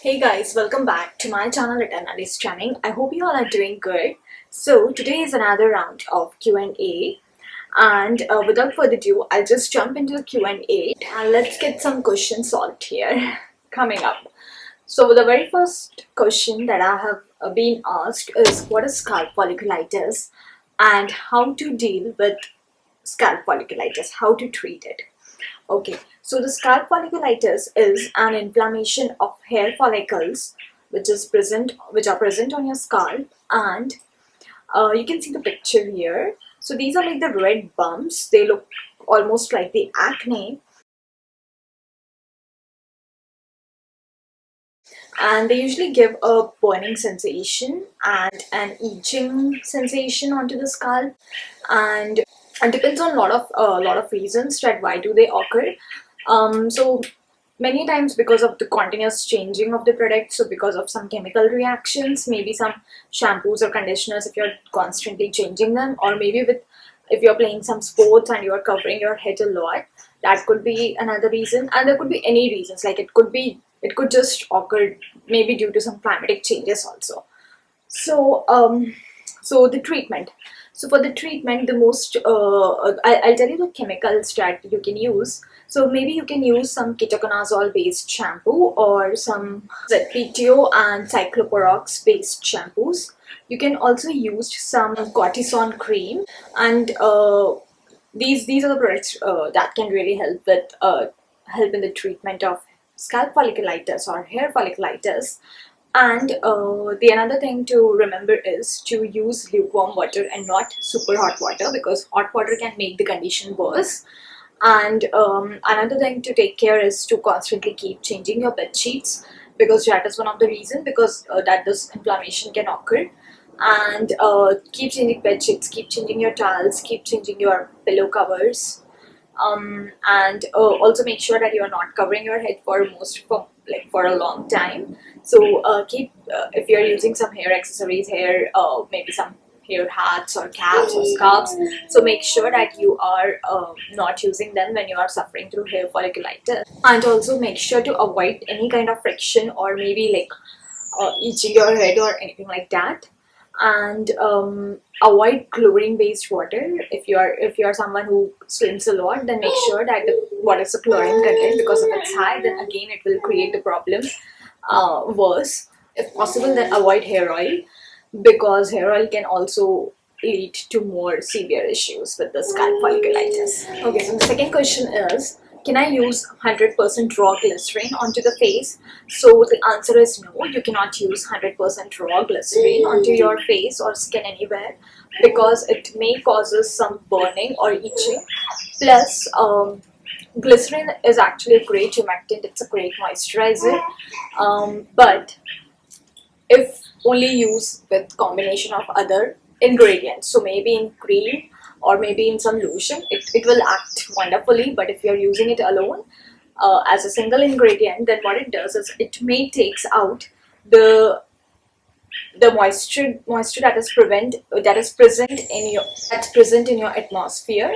Hey guys, welcome back to my channel at Analyst Channel. I hope you all are doing good. So today is another round of Q&A, and without further ado, I'll just jump into the Q&A and let's get some questions solved here coming up. So the very first question that I have been asked is, what is scalp folliculitis and how to deal with scalp folliculitis, how to treat it. Okay, so the scalp folliculitis is an inflammation of hair follicles which are present on your scalp, and you can see the picture here. So these are like the red bumps. They look almost like the acne, and they usually give a burning sensation and an itching sensation onto the scalp, and it depends on a lot of reasons that why do they occur. So many times because of the continuous changing of the product, so because of some chemical reactions, maybe some shampoos or conditioners if you're constantly changing them, or maybe with if you're playing some sports and you're covering your head a lot, that could be another reason. And there could be any reasons, like it could just occur maybe due to some climatic changes also. So the treatment. So for the treatment, the most I'll tell you the chemicals that you can use. So maybe you can use some ketoconazole based shampoo or some ZPTO and cycloporox based shampoos. You can also use some cortisone cream, and these are the products that can really help in the treatment of scalp folliculitis or hair folliculitis. And the another thing to remember is to use lukewarm water and not super hot water, because hot water can make the condition worse. And another thing to take care is to constantly keep changing your bed sheets, because that is one of the reasons, because that this inflammation can occur. And keep changing bed sheets, keep changing your towels, keep changing your pillow covers. And also make sure that you are not covering your head for a long time. So keep if you're using some hair accessories, maybe some hair hats or caps or scarves, so make sure that you are not using them when you are suffering through hair folliculitis. And also make sure to avoid any kind of friction or maybe like itching your head or anything like that. And avoid chlorine based water. If you're someone who swims a lot, then make sure that what is the chlorine content, because if it's high, then again it will create the problem worse. If possible, then avoid hair oil, because hair oil can also lead to more severe issues with the scalp folliculitis. Okay, so the second question is, can I use 100% raw glycerin onto the face? So the answer is no, you cannot use 100% raw glycerin onto your face or skin anywhere, because it may causes some burning or itching. Plus, glycerin is actually a great humectant, it's a great moisturizer, but if only used with combination of other ingredients, so maybe in cream or maybe in some lotion, it will act wonderfully. But if you're using it alone as a single ingredient, then what it does is it may takes out the moisture that is present in your atmosphere,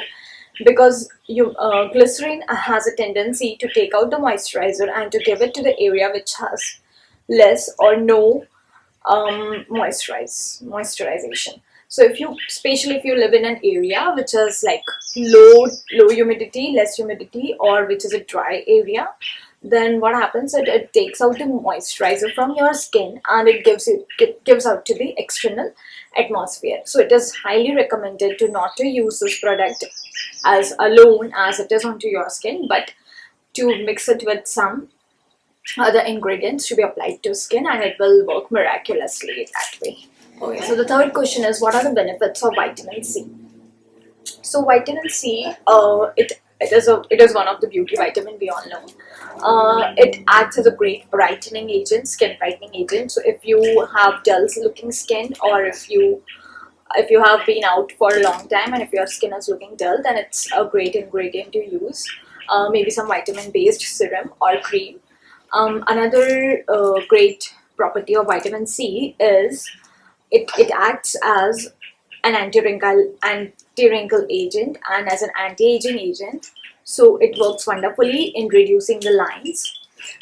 because glycerin has a tendency to take out the moisturizer and to give it to the area which has less or no moisturization. So especially if you live in an area which is like low humidity, less humidity, or which is a dry area, then what happens is it takes out the moisturizer from your skin and it gives out to the external atmosphere. So it is highly recommended to not to use this product as alone as it is onto your skin, but to mix it with some other ingredients to be applied to skin, and it will work miraculously that way. Okay, so the third question is, what are the benefits of vitamin C? So vitamin C, it is one of the beauty vitamin we all know. It acts as a great brightening agent, skin brightening agent. So if you have dull looking skin, or if you have been out for a long time and if your skin is looking dull, then it's a great ingredient to use. Maybe some vitamin based serum or cream. Another great property of vitamin C is it acts as an anti-wrinkle agent and as an anti-aging agent. So it works wonderfully in reducing the lines.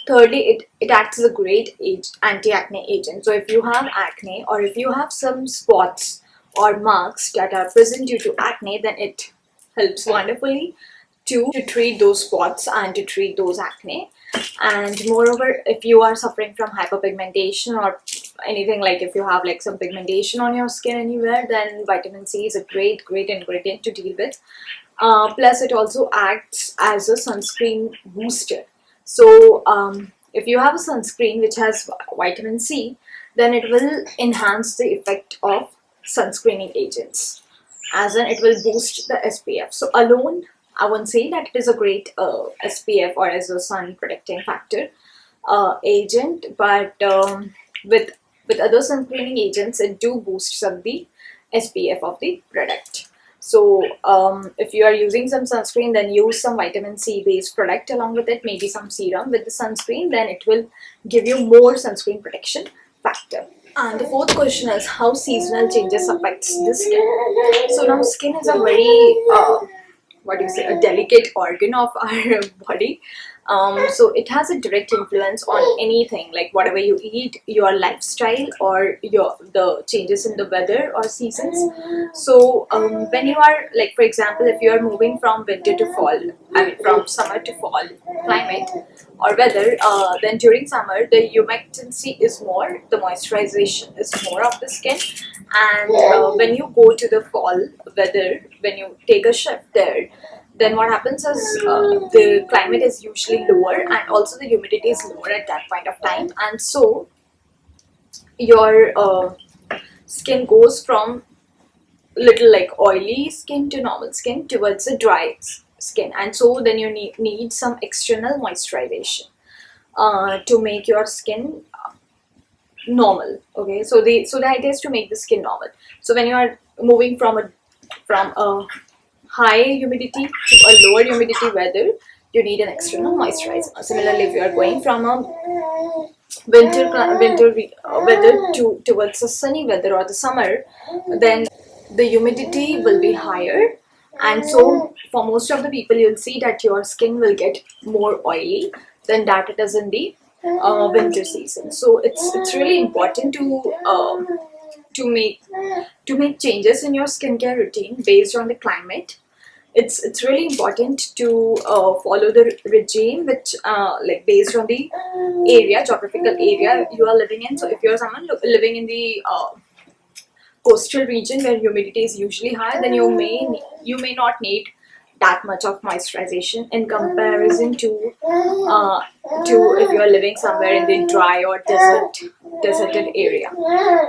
Thirdly, it acts as a great anti-acne agent. So if you have acne, or if you have some spots or marks that are present due to acne, then it helps wonderfully to treat those spots and to treat those acne. And moreover, if you are suffering from hyperpigmentation or anything, like if you have like some pigmentation on your skin anywhere, then vitamin C is a great ingredient to deal with. Plus it also acts as a sunscreen booster. So if you have a sunscreen which has vitamin C, then it will enhance the effect of sunscreening agents, as in it will boost the SPF. So alone, I won't say that it is a great SPF or as a sun protecting factor agent, but with other sunscreening agents, it do boosts up the SPF of the product. So if you are using some sunscreen, then use some vitamin C based product along with it, maybe some serum with the sunscreen, then it will give you more sunscreen protection factor. And the fourth question is how seasonal changes affects the skin. So now skin is a very what do you say, a delicate organ of our body. So it has a direct influence on anything, like whatever you eat, your lifestyle, or the changes in the weather or seasons. So when you are, like for example, if you are moving from winter to fall, I mean from summer to fall climate or weather, then during summer the humectancy is more, the moisturization is more of the skin. And when you go to the fall weather, when you take a shift there, then what happens is the climate is usually lower and also the humidity is lower at that point of time, and so your skin goes from little like oily skin to normal skin towards a dry skin, and so then you need some external moisturization to make your skin normal. Okay, so the idea is to make the skin normal. So when you are moving from a high humidity to a lower humidity weather, you need an external moisturizer. Similarly, if you are going from a weather towards the sunny weather or the summer, then the humidity will be higher, and so for most of the people, you'll see that your skin will get more oily than that it is in the winter season. So it's really important to make changes in your skincare routine based on the climate. It's really important to follow the regime which like based on the geographical area you are living in. So if you're someone living in the coastal region where humidity is usually high, then you may not need that much of moisturization in comparison to if you are living somewhere in the dry or deserted area.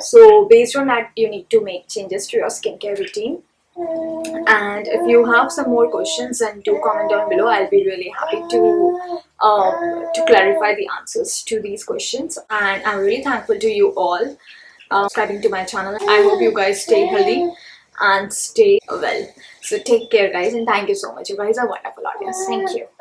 So based on that, you need to make changes to your skincare routine. And if you have some more questions, then do comment down below. I'll be really happy to clarify the answers to these questions. And I'm really thankful to you all subscribing to my channel. I hope you guys stay healthy and stay well. So take care guys, and thank you so much. You guys are wonderful audience. Thank you.